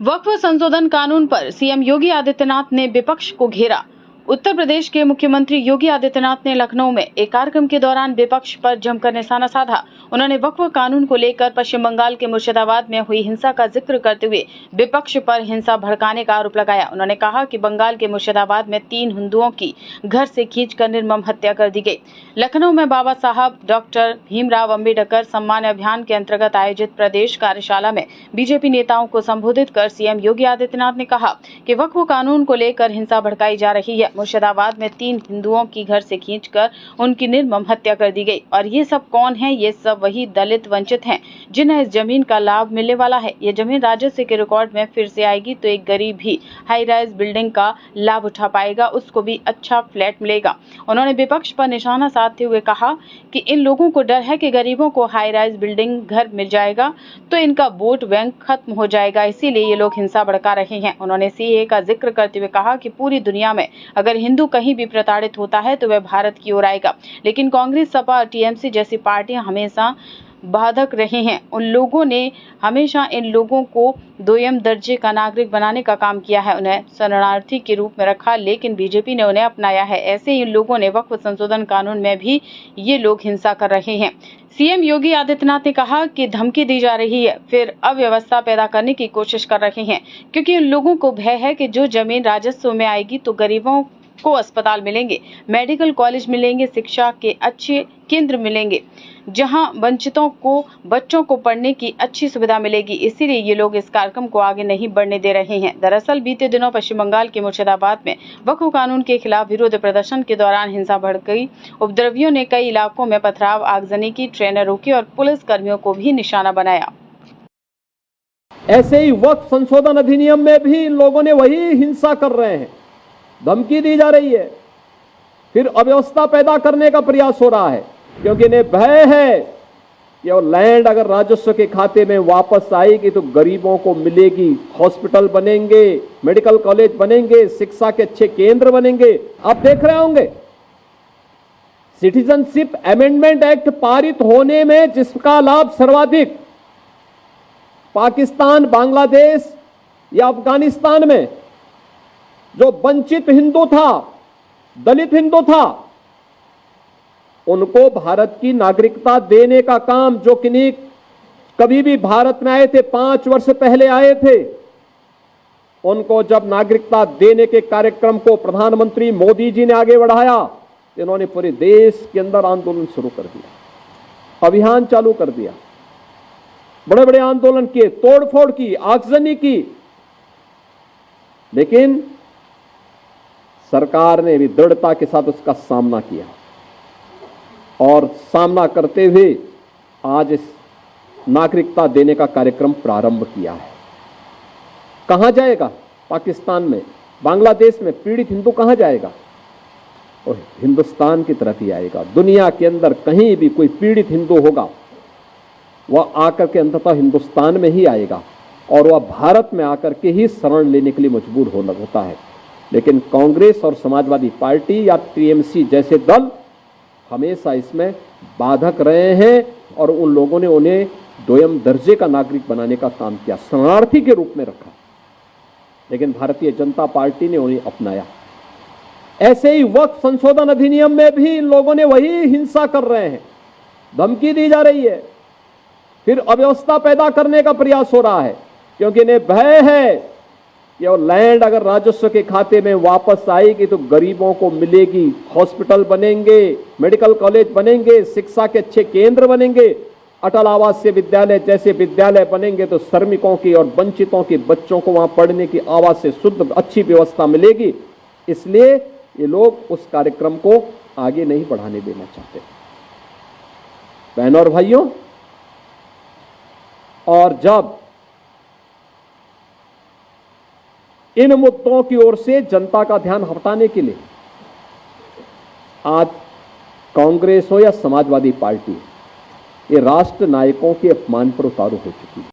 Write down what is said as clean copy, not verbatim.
वक्फ संशोधन कानून पर सीएम योगी आदित्यनाथ ने विपक्ष को घेरा। उत्तर प्रदेश के मुख्यमंत्री योगी आदित्यनाथ ने लखनऊ में एक कार्यक्रम के दौरान विपक्ष पर जमकर निशाना साधा। उन्होंने वक्फ कानून को लेकर पश्चिम बंगाल के मुर्शिदाबाद में हुई हिंसा का जिक्र करते हुए विपक्ष पर हिंसा भड़काने का आरोप लगाया। उन्होंने कहा कि बंगाल के मुर्शिदाबाद में 3 हिंदुओं की घर से खींचकर निर्मम हत्या कर दी गई। लखनऊ में बाबा साहब डॉक्टर भीमराव अम्बेडकर सम्मान अभियान के अंतर्गत आयोजित प्रदेश कार्यशाला में बीजेपी नेताओं को संबोधित कर सीएम योगी आदित्यनाथ ने कहा कि वक्फ कानून को लेकर हिंसा भड़काई जा रही है। मुर्शिदाबाद में 3 हिंदुओं की घर से खींचकर उनकी निर्मम हत्या कर दी गई और ये सब कौन है? ये सब वही दलित वंचित हैं जिन्हें इस जमीन का लाभ मिलने वाला है। ये जमीन राजस्व के रिकॉर्ड में फिर से आएगी तो एक गरीब भी हाई राइज बिल्डिंग का लाभ उठा पाएगा, उसको भी अच्छा फ्लैट मिलेगा। उन्होंने विपक्ष पर निशाना साधते हुए कहा कि इन लोगों को डर है कि गरीबों को हाई राइज बिल्डिंग घर मिल जाएगा तो इनका वोट बैंक खत्म हो जाएगा, इसीलिए ये लोग हिंसा भड़का रहे हैं। उन्होंने सीएए का जिक्र करते हुए कहा कि पूरी दुनिया में अगर हिंदू कहीं भी प्रताड़ित होता है तो वह भारत की ओर आएगा, लेकिन कांग्रेस, सपा और टीएमसी जैसी पार्टियां हमेशा बाधक रहे हैं। उन लोगों ने हमेशा इन लोगों को दोयम दर्जे का नागरिक बनाने का काम किया है, उन्हें शरणार्थी के रूप में रखा, लेकिन बीजेपी ने उन्हें अपनाया है। ऐसे ही इन लोगों ने वक्फ संशोधन कानून में भी ये लोग हिंसा कर रहे हैं। सीएम योगी आदित्यनाथ ने कहा कि धमकी दी जा रही है, फिर अव्यवस्था पैदा करने की कोशिश कर रहे हैं, क्योंकि उन लोगों को भय है कि जो जमीन राजस्व में आएगी तो गरीबों को अस्पताल मिलेंगे, मेडिकल कॉलेज मिलेंगे, शिक्षा के अच्छे केंद्र मिलेंगे, जहां वंचितों को बच्चों को पढ़ने की अच्छी सुविधा मिलेगी। इसीलिए ये लोग इस कार्यक्रम को आगे नहीं बढ़ने दे रहे हैं। दरअसल बीते दिनों पश्चिम बंगाल के मुर्शिदाबाद में वक्फ कानून के खिलाफ विरोध प्रदर्शन के दौरान हिंसा भड़क गई। उपद्रवियों ने कई इलाकों में पथराव, आगजनी की, ट्रेनें रोकी और पुलिस कर्मियों को भी निशाना बनाया। ऐसे ही वक्फ संशोधन अधिनियम में भी इन लोगों ने वही हिंसा कर रहे हैं, धमकी दी जा रही है, फिर अव्यवस्था पैदा करने का प्रयास हो रहा है, क्योंकि इन्हें भय है कि वो लैंड अगर राजस्व के खाते में वापस आएगी तो गरीबों को मिलेगी, हॉस्पिटल बनेंगे, मेडिकल कॉलेज बनेंगे, शिक्षा के अच्छे केंद्र बनेंगे। आप देख रहे होंगे सिटीजनशिप अमेंडमेंट एक्ट पारित होने में जिसका लाभ सर्वाधिक पाकिस्तान, बांग्लादेश या अफगानिस्तान में जो वंचित हिंदू था, दलित हिंदू था, उनको भारत की नागरिकता देने का काम, जो किन्हीं कभी भी भारत में आए थे, 5 वर्ष पहले आए थे, उनको जब नागरिकता देने के कार्यक्रम को प्रधानमंत्री मोदी जी ने आगे बढ़ाया, इन्होंने पूरे देश के अंदर आंदोलन शुरू कर दिया, अभियान चालू कर दिया, बड़े बड़े आंदोलन किए, तोड़फोड़ की, आगजनी की, लेकिन सरकार ने भी दृढ़ता के साथ उसका सामना किया और सामना करते हुए आज इस नागरिकता देने का कार्यक्रम प्रारंभ किया है। कहां जाएगा? पाकिस्तान में, बांग्लादेश में पीड़ित हिंदू कहां जाएगा? और हिंदुस्तान की तरफ ही आएगा। दुनिया के अंदर कहीं भी कोई पीड़ित हिंदू होगा, वह आकर के अंततः हिंदुस्तान में ही आएगा और वह भारत में आकर के ही शरण लेने के लिए मजबूर होता है। लेकिन कांग्रेस और समाजवादी पार्टी या टीएमसी जैसे दल हमेशा इसमें बाधक रहे हैं और उन लोगों ने उन्हें दोयम दर्जे का नागरिक बनाने का काम किया, शरणार्थी के रूप में रखा, लेकिन भारतीय जनता पार्टी ने उन्हें अपनाया। ऐसे ही वक्फ संशोधन अधिनियम में भी इन लोगों ने वही हिंसा कर रहे हैं, धमकी दी जा रही है, फिर अव्यवस्था पैदा करने का प्रयास हो रहा है, क्योंकि इन्हें भय है कि वो लैंड अगर राजस्व के खाते में वापस आएगी तो गरीबों को मिलेगी, हॉस्पिटल बनेंगे, मेडिकल कॉलेज बनेंगे, शिक्षा के अच्छे केंद्र बनेंगे, अटल आवासीय विद्यालय जैसे विद्यालय बनेंगे तो श्रमिकों की और वंचितों के बच्चों को वहां पढ़ने की आवाज से शुद्ध अच्छी व्यवस्था मिलेगी। इसलिए ये लोग उस कार्यक्रम को आगे नहीं बढ़ाने देना चाहते। बहनों और भाइयों, और जब इन मुद्दों की ओर से जनता का ध्यान हटाने के लिए आज कांग्रेस हो या समाजवादी पार्टी, ये राष्ट्र नायकों के अपमान पर उतारू हो चुकी है।